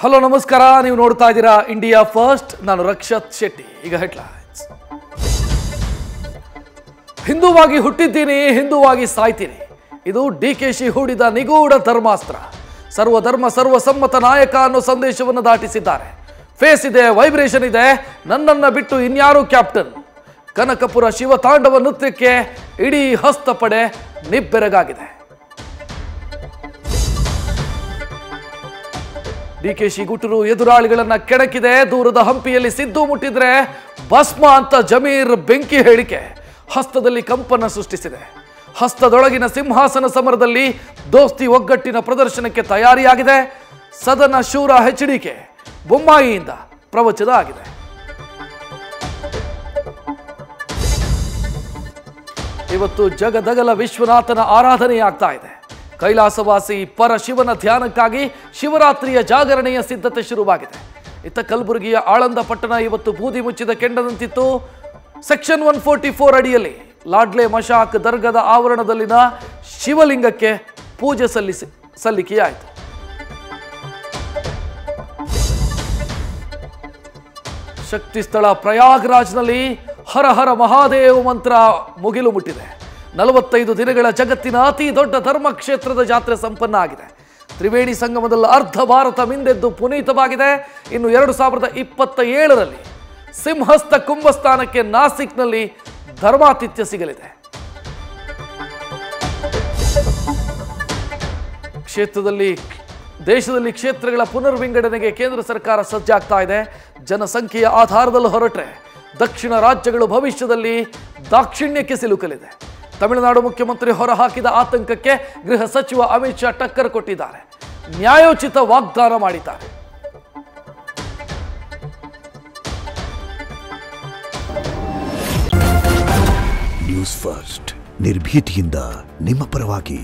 Hello ನಮಸ್ಕಾರ, ನೀವು ನೋಡ್ತಾ ಇದ್ದೀರಾ ಇಂಡಿಯಾ ಫಸ್ಟ್. ನಾನು ರಕ್ಷತ್ ಶೆಟ್ಟಿ. ಈಗ ಹೆಡ್ಲೈನ್ಸ್. ಹಿಂದೂವಾಗಿ ಹುಟ್ಟಿದ್ದೀನಿ, ಹಿಂದೂವಾಗಿ ಸಾಯ್ತೀನಿ. ಇದು ಡಿಕೆಶಿ ಹೂಡಿದ ನಿಗೂಢ ಧರ್ಮಾಸ್ತ್ರ. ಸರ್ವಧರ್ಮ ಸರ್ವಸಮ್ಮತ ನಾಯಕ ಅನ್ನೋ ಸಂದೇಶವನ್ನು ದಾಟಿಸಿದ್ದಾರೆ. ಫೇಸ್ ಇದೆ, ವೈಬ್ರೇಷನ್ ಇದೆ, ನನ್ನನ್ನ ಬಿಟ್ಟು ಇನ್ಯಾರು ಕ್ಯಾಪ್ಟನ್. ಕನಕಪುರ ಶಿವತಾಂಡವ ನೃತ್ಯಕ್ಕೆ ಇಡೀ ಹಸ್ತಪಡೆ ನಿಬ್ಬೆರಗಾಗಿದೆ. ಡಿಕೆಶಿ ಗುಟುರು ಎದುರಾಳಿಗಳನ್ನ ಕೆಣಕಿದೆ. ದೂರದ ಹಂಪಿಯಲ್ಲಿ ಸಿದ್ದು ಮುಟ್ಟಿದ್ರೆ ಭಸ್ಮ ಅಂತ ಜಮೀರ್ ಬೆಂಕಿ ಹೇಳಿಕೆ ಹಸ್ತದಲ್ಲಿ ಕಂಪನ ಸೃಷ್ಟಿಸಿದೆ. ಹಸ್ತದೊಳಗಿನ ಸಿಂಹಾಸನ ಸಮರದಲ್ಲಿ ದೋಸ್ತಿ ಒಗ್ಗಟ್ಟಿನ ಪ್ರದರ್ಶನಕ್ಕೆ ತಯಾರಿಯಾಗಿದೆ. ಸದನ ಶೂರ ಎಚ್ಡಿಕೆ ಬೊಮ್ಮಾಯಿಯಿಂದ ಪ್ರವಚನ ಆಗಿದೆ. ಇವತ್ತು ಜಗದಗಲ ವಿಶ್ವನಾಥನ ಆರಾಧನೆಯಾಗ್ತಾ ಇದೆ. ಕೈಲಾಸವಾಸಿ ಪರಶಿವನ ಧ್ಯಾನಕ್ಕಾಗಿ ಶಿವರಾತ್ರಿಯ ಜಾಗರಣೆಯ ಸಿದ್ಧತೆ ಶುರುವಾಗಿದೆ. ಇತ್ತ ಕಲಬುರಗಿಯ ಆಳಂದ ಪಟ್ಟಣ ಇವತ್ತು ಬೂದಿ ಮುಚ್ಚಿದ ಕೆಂಡದಂತಿತ್ತು. ಸೆಕ್ಷನ್ 144 ಅಡಿಯಲ್ಲಿ ಲಾಡ್ಲೆ ಮಶಾಕ್ ದರ್ಗದ ಆವರಣದಲ್ಲಿನ ಶಿವಲಿಂಗಕ್ಕೆ ಪೂಜೆ ಸಲ್ಲಿಕೆಯಾಯಿತು. ಶಕ್ತಿ ಸ್ಥಳ ಪ್ರಯಾಗ್ರಾಜ್ನಲ್ಲಿ ಹರ ಹರ ಮಹಾದೇವ್ ಮಂತ್ರ ಮುಗಿಲು ಮುಟ್ಟಿದೆ. 45 ದಿನಗಳ ಜಗತ್ತಿನ ಅತಿ ದೊಡ್ಡ ಧರ್ಮಕ್ಷೇತ್ರದ ಜಾತ್ರೆ ಸಂಪನ್ನ ಆಗಿದೆ. ತ್ರಿವೇಣಿ ಸಂಗಮದಲ್ಲಿ ಅರ್ಧ ಭಾರತ ಮಿಂದೆದ್ದು ಪುನೀತವಾಗಿದೆ. ಇನ್ನು 2027ರಲ್ಲಿ ಸಿಂಹಸ್ಥ ಕುಂಭಸ್ಥಾನಕ್ಕೆ ನಾಸಿಕ್ನಲ್ಲಿ ಧರ್ಮಾತಿಥ್ಯ ಸಿಗಲಿದೆ. ದೇಶದಲ್ಲಿ ಕ್ಷೇತ್ರಗಳ ಪುನರ್ವಿಂಗಡಣೆಗೆ ಕೇಂದ್ರ ಸರ್ಕಾರ ಸಜ್ಜಾಗ್ತಾ ಇದೆ. ಜನಸಂಖ್ಯೆಯ ಆಧಾರದಲ್ಲಿ ಹೊರಟ್ರೆ ದಕ್ಷಿಣ ರಾಜ್ಯಗಳು ಭವಿಷ್ಯದಲ್ಲಿ ದಾಕ್ಷಿಣ್ಯಕ್ಕೆ ಸಿಲುಕಲಿದೆ. ತಮಿಳುನಾಡು ಮುಖ್ಯಮಂತ್ರಿ ಹೊರಹಾಕಿದ ಆತಂಕಕ್ಕೆ ಗೃಹ ಸಚಿವ ಅಮಿತ್ ಶಾ ಟಕ್ಕರ್ ಕೊಟ್ಟಿದ್ದಾರೆ. ನ್ಯಾಯೋಚಿತ ವಾಗ್ದಾನ ಮಾಡಿದ್ದಾರೆ. ನ್ಯೂಸ್ ಫಸ್ಟ್ ನಿರ್ಭೀತಿಯಿಂದ ನಿಮ್ಮ ಪರವಾಗಿ.